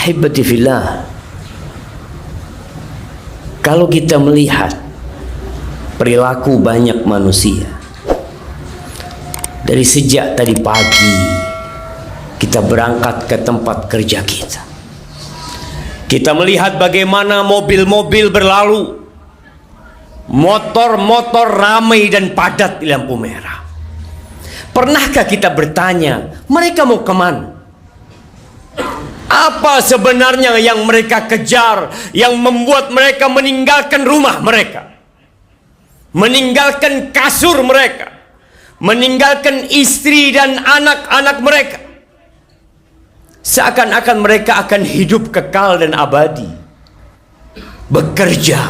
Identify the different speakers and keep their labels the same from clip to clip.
Speaker 1: Ahibati fillah, kalau kita melihat perilaku banyak manusia dari sejak tadi pagi kita berangkat ke tempat kerja kita melihat bagaimana mobil-mobil berlalu, motor-motor ramai dan padat di lampu merah. Pernahkah kita bertanya, mereka mau kemana? Apa sebenarnya yang mereka kejar, yang membuat mereka meninggalkan rumah mereka, meninggalkan kasur mereka, meninggalkan istri dan anak-anak mereka? Seakan-akan mereka akan hidup kekal dan abadi. Bekerja,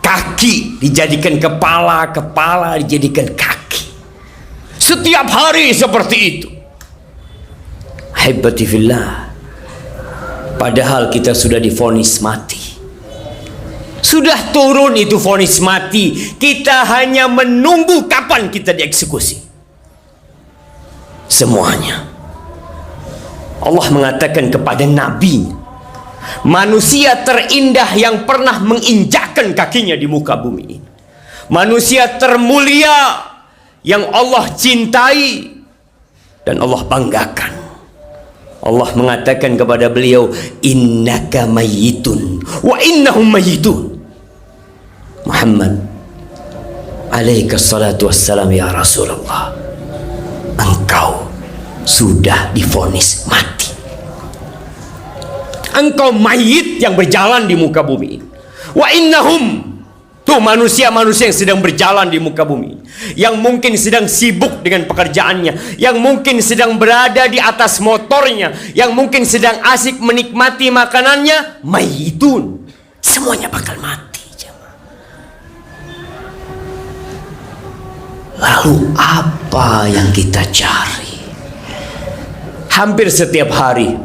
Speaker 1: kaki dijadikan kepala, kepala dijadikan kaki. Setiap hari seperti itu. Haibati fillah, padahal kita sudah divonis mati. Sudah turun itu vonis mati. Kita hanya menunggu kapan kita dieksekusi. Semuanya. Allah mengatakan kepada Nabi, manusia terindah yang pernah menginjakkan kakinya di muka bumi ini, manusia termulia yang Allah cintai dan Allah banggakan. Allah mengatakan kepada beliau, innaka mayyitun wa innahum mayyitun. Muhammad alaika salatu wassalam, ya Rasulullah, engkau sudah divonis mati. Engkau mayit yang berjalan di muka bumi. Wa innahum, tuh manusia-manusia yang sedang berjalan di muka bumi, yang mungkin sedang sibuk dengan pekerjaannya, yang mungkin sedang berada di atas motornya, yang mungkin sedang asik menikmati makanannya, mayitun. Semuanya bakal mati, jemaah. Lalu apa yang kita cari? Hampir setiap hari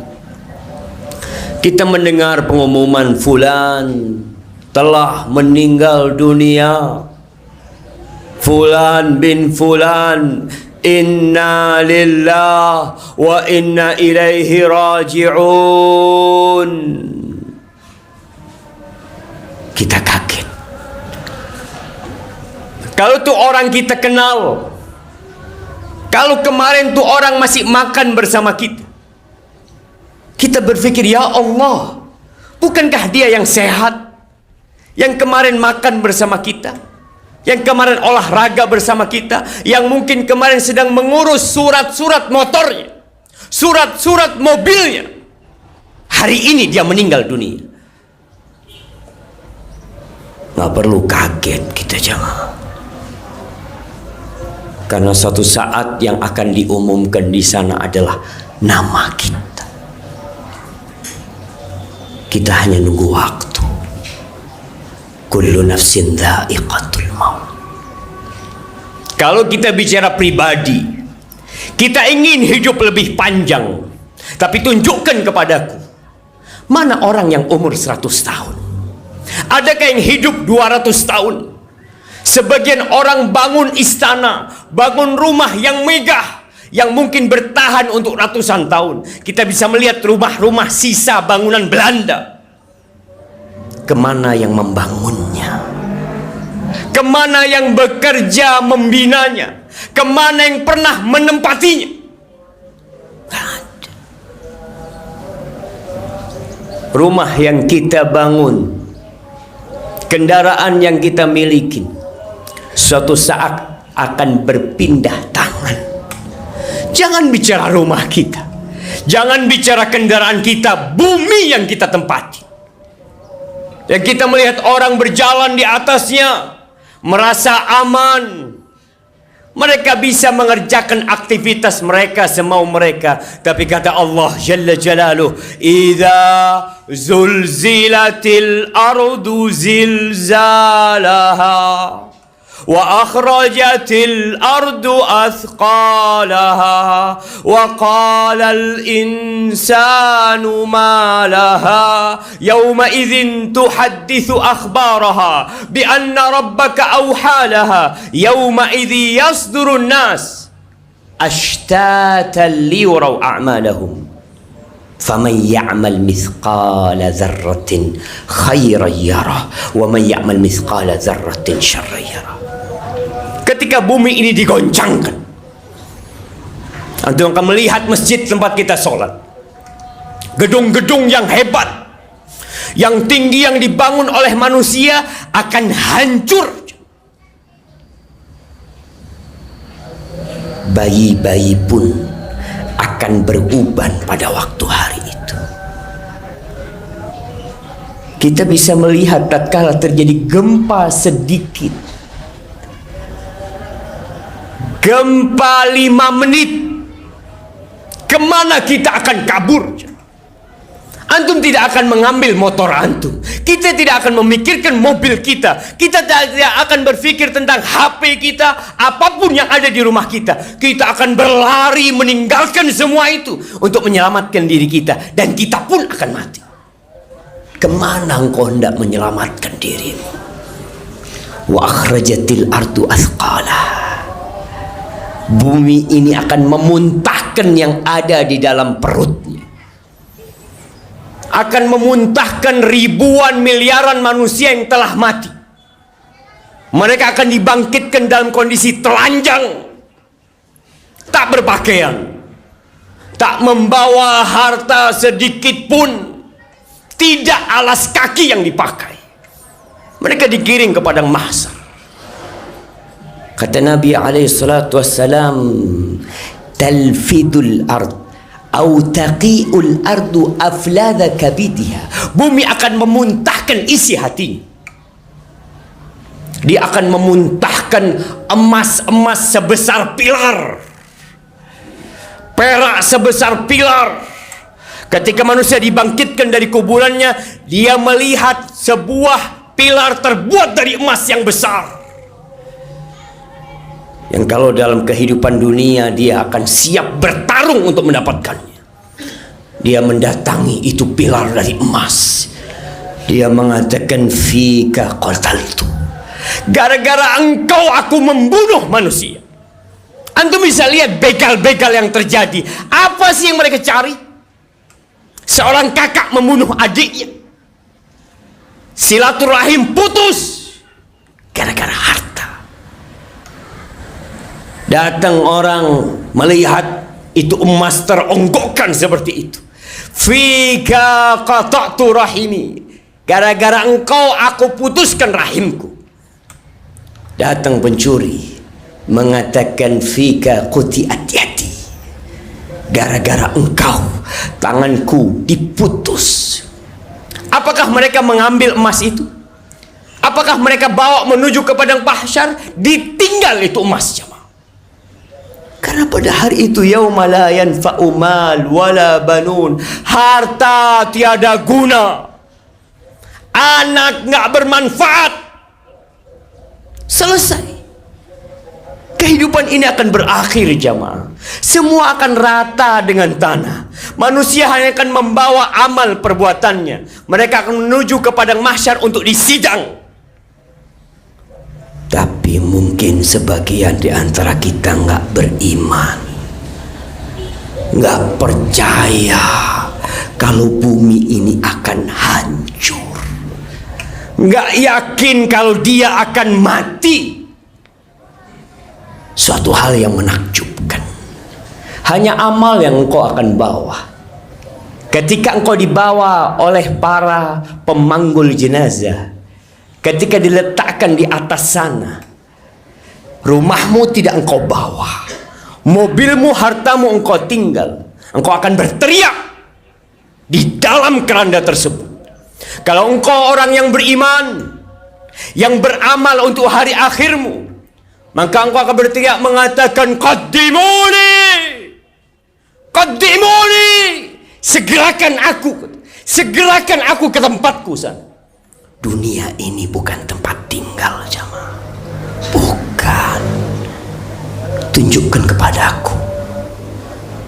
Speaker 1: kita mendengar pengumuman fulan telah meninggal dunia, fulan bin fulan, inna lillah wa inna ilaihi raji'un. Kita kaget. Kalau tuh orang kita kenal, kalau kemarin tuh orang masih makan bersama kita, kita berpikir, ya Allah, bukankah dia yang sehat, yang kemarin makan bersama kita, yang kemarin olahraga bersama kita, yang mungkin kemarin sedang mengurus surat-surat motornya, surat-surat mobilnya, hari ini dia meninggal dunia. Nggak perlu kaget kita, jangan. Karena suatu saat yang akan diumumkan di sana adalah nama kita. Kita hanya nunggu waktu. Kullu nafsin dha'iqatul maut. Kalau kita bicara pribadi, kita ingin hidup lebih panjang, tapi tunjukkan kepadaku, mana orang yang umur 100 tahun? Adakah yang hidup 200 tahun? Sebagian orang bangun istana, bangun rumah yang megah, yang mungkin bertahan untuk ratusan tahun. Kita bisa melihat rumah-rumah sisa bangunan Belanda. Kemana yang membangunnya? Kemana yang bekerja membinanya? Kemana yang pernah menempatinya? Rumah yang kita bangun, kendaraan yang kita miliki, suatu saat akan berpindah tangan. Jangan bicara rumah kita, jangan bicara kendaraan kita, bumi yang kita tempati, yang kita melihat orang berjalan di atasnya, merasa aman. Mereka bisa mengerjakan aktivitas mereka semau mereka. Tapi kata Allah Jalla Jalaluh, idza zulzilatil ardu zilzalaha wa akhrajatil ardu athqalaha wa qala al insanu ma laha yawma idzin tuhaddithu akhbaraha bi anna rabbaka awhalaha yawma idzi yasdurun nas ashtatan liyuraw a'malahum. Faman ya'mal mithqala dzarratin khairan yarah wa man ya'mal mithqala dzarratin syarran yarah. Ketika bumi ini digoncangkan, antum akan melihat masjid tempat kita sholat, gedung-gedung yang hebat, yang tinggi, yang dibangun oleh manusia akan hancur. Bayi-bayi pun akan beruban pada waktu hari itu. Kita bisa melihat tatkala terjadi gempa sedikit, gempa 5 menit, kemana kita akan kabur? Antum tidak akan mengambil motor antum, kita tidak akan memikirkan mobil kita tidak akan berpikir tentang HP kita, apapun yang ada di rumah kita. Kita akan berlari meninggalkan semua itu untuk menyelamatkan diri kita, dan kita pun akan mati. Kemana engkau hendak menyelamatkan dirimu? Wa akhrajatil ardu athqala. Bumi ini akan memuntahkan yang ada di dalam perutnya, akan memuntahkan ribuan miliaran manusia yang telah mati. Mereka akan dibangkitkan dalam kondisi telanjang, tak berpakaian, tak membawa harta sedikit pun, tidak alas kaki yang dipakai. Mereka digiring ke padang mahsyar. Kata Nabi alaihi salatu wassalam, talfidul ard au taqi'ul ardu aflada kabidiha. Bumi akan memuntahkan isi hatinya. Dia akan memuntahkan emas-emas sebesar pilar, perak sebesar pilar. Ketika manusia dibangkitkan dari kuburannya, dia melihat sebuah pilar terbuat dari emas yang besar, yang kalau dalam kehidupan dunia dia akan siap bertarung untuk mendapatkannya. Dia mendatangi itu pilar dari emas. Dia mengatakan, fika qataltu, gara-gara engkau aku membunuh manusia. Antum bisa lihat begal-begal yang terjadi. Apa sih yang mereka cari? Seorang kakak membunuh adiknya, silaturahim putus gara-gara harta. Datang orang melihat itu emas teronggokkan seperti itu. Fika qata'tu rahimi, gara-gara engkau aku putuskan rahimku. Datang pencuri mengatakan, fika quti'at yadi, gara-gara engkau tanganku diputus. Apakah mereka mengambil emas itu? Apakah mereka bawa menuju ke padang mahsyar? Ditinggal itu emas, jemaah. Karena pada hari itu, yauma la yanfa'u mal wala banun, harta tiada guna, anak nggak bermanfaat. Selesai. Kehidupan ini akan berakhir, jamaah. Semua akan rata dengan tanah. Manusia hanya akan membawa amal perbuatannya. Mereka akan menuju ke padang mahsyar untuk disidang. Tapi mungkin sebagian di antara kita nggak beriman, nggak percaya kalau bumi ini akan hancur, nggak yakin kalau dia akan mati. Suatu hal yang menakjubkan. Hanya amal yang engkau akan bawa. Ketika engkau dibawa oleh para pemanggul jenazah, ketika diletakkan di atas sana, rumahmu tidak engkau bawa, mobilmu, hartamu engkau tinggal. Engkau akan berteriak di dalam keranda tersebut. Kalau engkau orang yang beriman, yang beramal untuk hari akhirmu, maka engkau akan berteriak mengatakan, qaddimuni, qaddimuni, segerakan aku ke tempatku sana. Dunia ini bukan tempat tinggal, jamaah. Bukan. Tunjukkan kepadaku,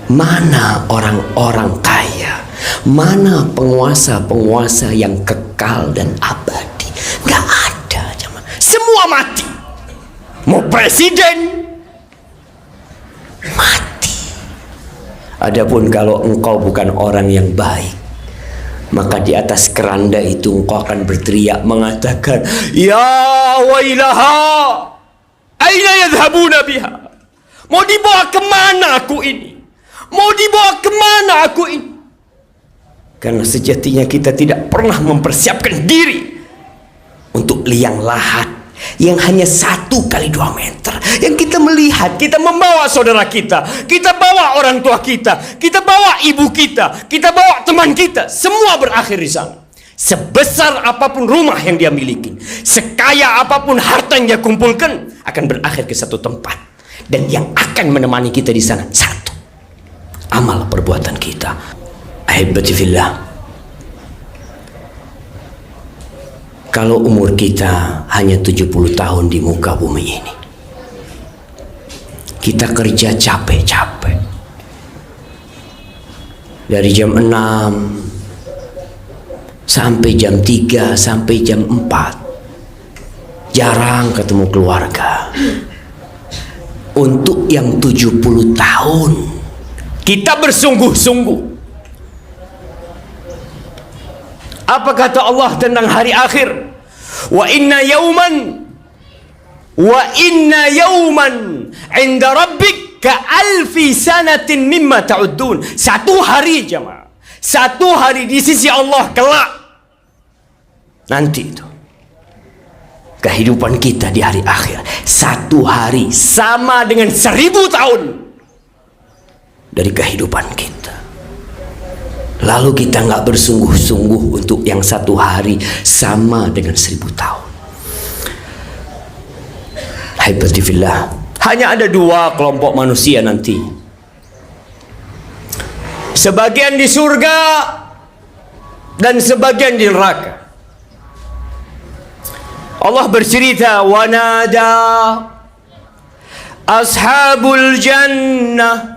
Speaker 1: mana orang-orang kaya, mana penguasa-penguasa yang kekal dan abadi. Gak ada, jamaah. Semua mati. Mau presiden mati, Adapun kalau engkau bukan orang yang baik, maka di atas keranda itu engkau akan berteriak mengatakan, ya wailaha, aina yadhhabuna biha. Mau dibawa kemana aku ini? Mau dibawa kemana aku ini? Karena sejatinya kita tidak pernah mempersiapkan diri untuk liang lahat yang hanya 1 kali 2 meter, yang kita melihat, kita membawa saudara kita bawa orang tua kita bawa ibu kita bawa teman kita, semua berakhir di sana. Sebesar apapun rumah yang dia miliki, sekaya apapun harta yang dia kumpulkan, akan berakhir ke satu tempat, dan yang akan menemani kita di sana satu, amal perbuatan kita. Ahibati fillah, kalau umur kita hanya 70 tahun di muka bumi ini, kita kerja capek-capek dari jam 6 sampai jam 3 sampai jam 4, jarang ketemu keluarga. Untuk yang 70 tahun kita bersungguh-sungguh. Apa kata Allah tentang hari akhir? Wa inna yawman inda rabbik ka alfi sanatin mimma ta'uddun. Satu hari jemaah, satu hari di sisi Allah kelak nanti itu, kehidupan kita di hari akhir, satu hari sama dengan 1000 tahun dari kehidupan kita. Lalu kita nggak bersungguh-sungguh untuk yang satu hari sama dengan 1000 tahun. Haibati fillah, hanya ada 2 kelompok manusia nanti. Sebagian di surga dan sebagian di neraka. Allah bercerita, wanada ashabul jannah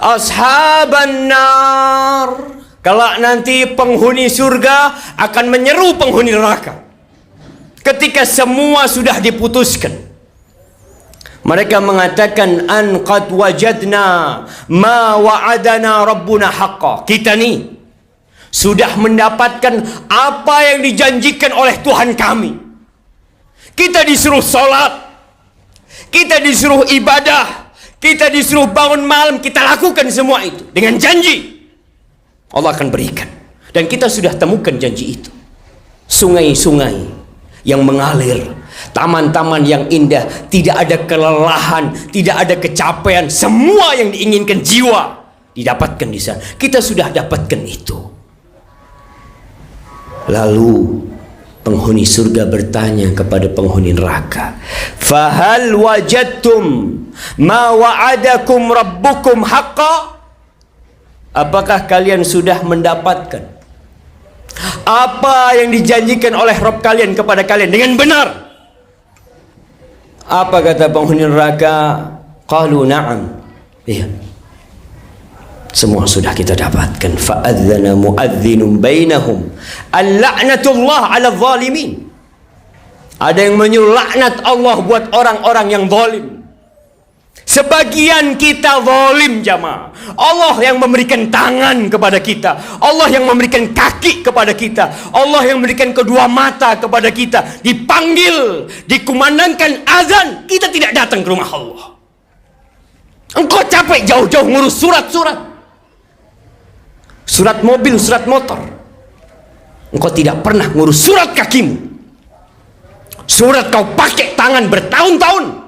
Speaker 1: ashaban nar. Kelak nanti penghuni surga akan menyeru penghuni neraka. Ketika semua sudah diputuskan, mereka mengatakan, an qad wajadna ma wa'adana rabbuna haqqa. Kita nih sudah mendapatkan apa yang dijanjikan oleh Tuhan kami. Kita disuruh sholat, kita disuruh ibadah, kita disuruh bangun malam, kita lakukan semua itu dengan janji Allah akan berikan. Dan kita sudah temukan janji itu. Sungai-sungai yang mengalir, taman-taman yang indah, tidak ada kelelahan, tidak ada kecapean, semua yang diinginkan jiwa didapatkan di sana. Kita sudah dapatkan itu. Lalu penghuni surga bertanya kepada penghuni neraka, fahal wajadtum ma wa'adakum rabbukum haqqa? Apakah kalian sudah mendapatkan apa yang dijanjikan oleh Rabb kalian kepada kalian dengan benar? Apa kata penghuni neraka? Qalu na'am. Iya, semua sudah kita dapatkan. Fa'adzana mu'adzinun bainahum al-la'natullah 'ala zalimin. Ada yang menyuruh laknat Allah buat orang-orang yang zalim. Sebagian kita zalim jamaah. Allah yang memberikan tangan kepada kita, Allah yang memberikan kaki kepada kita, Allah yang memberikan kedua mata kepada kita. Dipanggil, dikumandangkan azan, kita tidak datang ke rumah Allah. Engkau capek jauh-jauh ngurus surat-surat, surat mobil, surat motor. Engkau tidak pernah ngurus surat kakimu. Surat kau pakai tangan bertahun-tahun.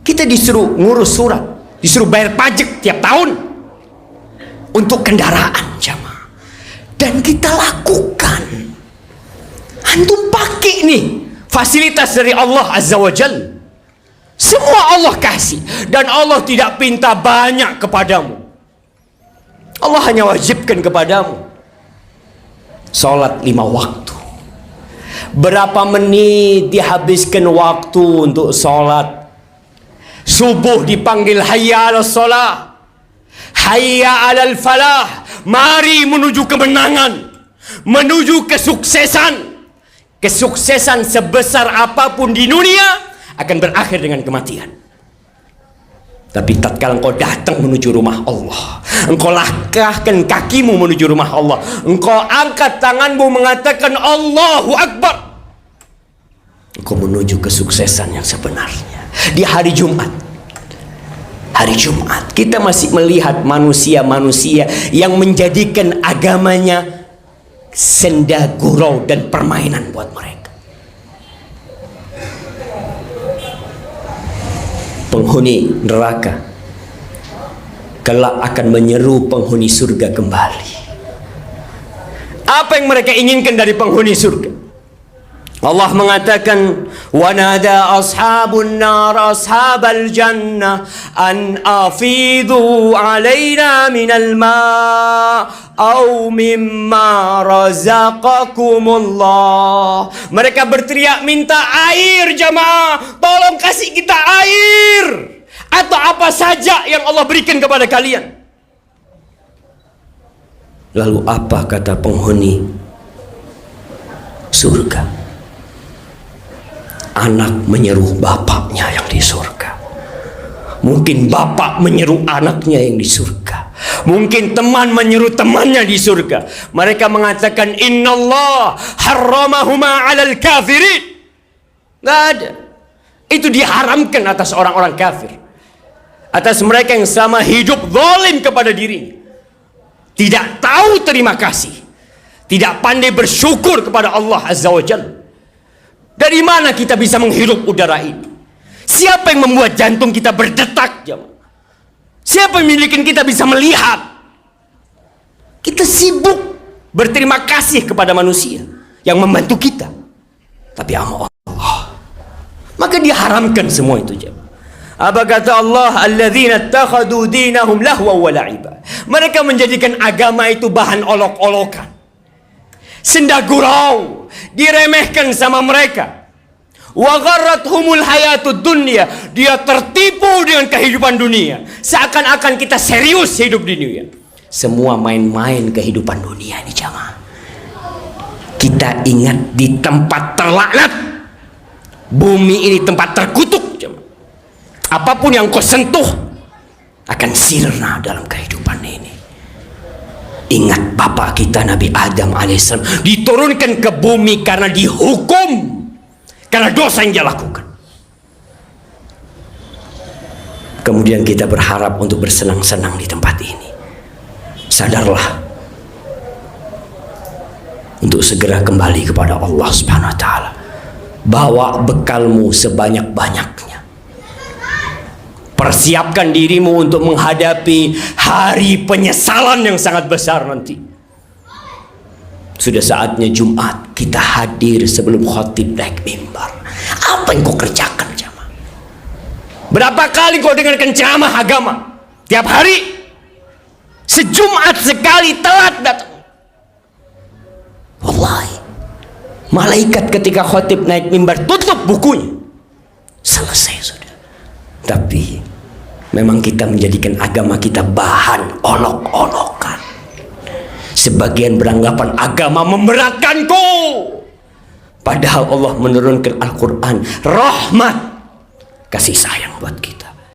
Speaker 1: Kita disuruh ngurus surat, disuruh bayar pajak tiap tahun untuk kendaraan jamaah. Dan kita lakukan. Antum pakai nih fasilitas dari Allah Azza wa Jalla. Semua Allah kasih. Dan Allah tidak pinta banyak kepadamu. Allah hanya wajibkan kepadamu sholat 5 waktu. Berapa menit dihabiskan waktu untuk sholat? Subuh dipanggil hayya 'alas shalah, hayya 'alal falah. Mari menuju kemenangan, menuju kesuksesan. Kesuksesan sebesar apapun di dunia akan berakhir dengan kematian. Tapi tatkala engkau datang menuju rumah Allah, engkau langkahkan kakimu menuju rumah Allah, engkau angkat tanganmu mengatakan Allahu Akbar, engkau menuju kesuksesan yang sebenarnya. Di hari Jumat, kita masih melihat manusia-manusia yang menjadikan agamanya senda gurau dan permainan buat mereka. Penghuni neraka kelak akan menyeru penghuni surga kembali. Apa yang mereka inginkan dari penghuni surga? Allah mengatakan, wa nada ashabun nar ashabal jannah an afidu alaina minal ma' au mimma razaqakumullah. Mereka berteriak minta air, jamaah, tolong kasih kita air atau apa saja yang Allah berikan kepada kalian. Lalu apa kata penghuni surga? Anak menyeru bapaknya yang di surga. Mungkin bapak menyeru anaknya yang di surga. Mungkin teman menyeru temannya di surga. Mereka mengatakan innallah harramahuma 'alal kafirin. Nggak ada. Itu diharamkan atas orang-orang kafir. Atas mereka yang selama hidup zalim kepada dirinya. Tidak tahu terima kasih. Tidak pandai bersyukur kepada Allah Azza wa Jalla. Dari mana kita bisa menghirup udara ini? Siapa yang membuat jantung kita berdetak, jemaah? Siapa yang memiliki kita bisa melihat? Kita sibuk berterima kasih kepada manusia yang membantu kita. Tapi sama Allah, maka diharamkan semua itu, jemaah. Apa kata Allah? Alladzina ittakhadhu dinahum lahwa wa la'iba. Mereka menjadikan agama itu bahan olok-olokan, senda gurau, diremehkan sama mereka. Wa gharrathumul hayatud dunya. Dia tertipu dengan kehidupan dunia, seakan-akan kita serius hidup di dunia. Semua main-main kehidupan dunia ini, jamaah. Kita ingat di tempat terlaknat, bumi ini tempat terkutuk, jamaah. Apapun yang kau sentuh akan sirna dalam kehidupan ini. Ingat bapak kita Nabi Adam alaihissalam diturunkan ke bumi karena dihukum karena dosa yang dia lakukan. Kemudian kita berharap untuk bersenang-senang di tempat ini. Sadarlah untuk segera kembali kepada Allah Subhanahu wa taala. Bawa bekalmu sebanyak-banyaknya. Persiapkan dirimu untuk menghadapi hari penyesalan yang sangat besar nanti. Sudah saatnya Jumat kita hadir sebelum khatib naik mimbar. Apa yang kau kerjakan, jamaah? Berapa kali kau dengarkan ceramah agama? Tiap hari? Sejumat sekali telat datang. Wallahi, malaikat ketika khatib naik mimbar tutup bukunya. Selesai sudah. Tapi memang kita menjadikan agama kita bahan olok-olokan. Sebagian beranggapan agama memberatkanku, padahal Allah menurunkan Al-Quran rahmat, kasih sayang buat kita.